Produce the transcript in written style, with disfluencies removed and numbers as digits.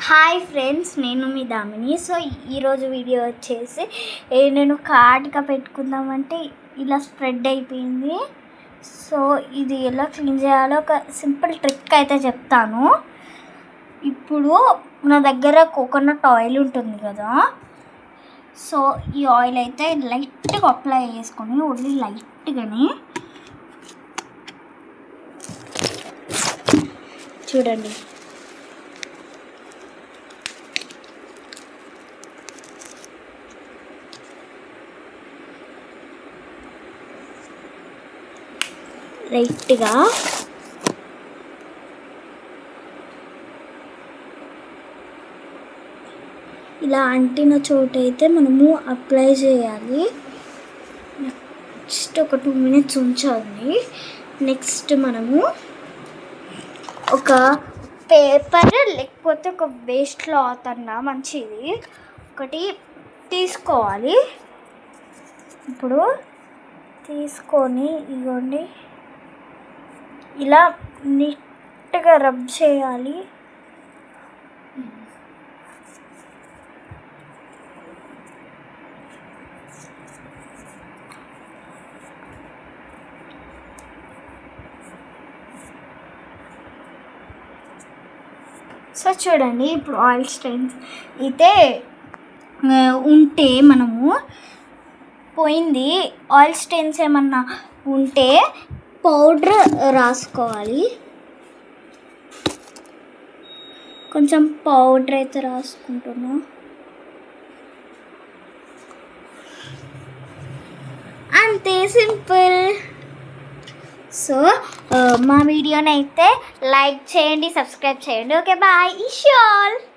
Hi friends, నేను మీ Damini. So ఈరోజు video వచ్చేసి నేను కాటుక పెట్టుకుందామంటే ఇలా స్ప్రెడ్ అయిపోయింది. సో ఇది ఎలా క్లీన్ చేయాలో ఒక సింపుల్ ట్రిక్ అయితే చెప్తాను. ఇప్పుడు నా దగ్గర కోకోనట్ ఆయిల్ ఉంటుంది కదా, సో ఈ ఆయిల్ అయితే లైట్గా అప్లై చేసుకొని ఓన్లీ లైట్గానే చూడండి. లైట్గా ఇలా అంటిన చోట అయితే మనము అప్లై చేయాలి. నెక్స్ట్ ఒక 2 minutes ఉంచాలి. నెక్స్ట్ మనము ఒక పేపర్ లేకపోతే ఒక వేస్ట్ క్లాత్ అన్నా మంచిది ఒకటి తీసుకోవాలి. ఇప్పుడు తీసుకొని ఇదిగోండి ఇలా నీట్గా రబ్ చేయాలి. సో చూడండి, ఇప్పుడు ఆయిల్ స్టెయిన్స్ అయితే ఉంటే మనము పోయింది. ఆయిల్ స్టెయిన్స్ ఏమన్నా ఉంటే పౌడర్ రాసుకోవాలి. కొంచెం పౌడర్ అయితే రాసుకుంటున్నా. అంతే, సింపుల్. సో మా వీడియోని అయితే లైక్ చేయండి, సబ్స్క్రైబ్ చేయండి. Okay, bye. ఇష్యూర్.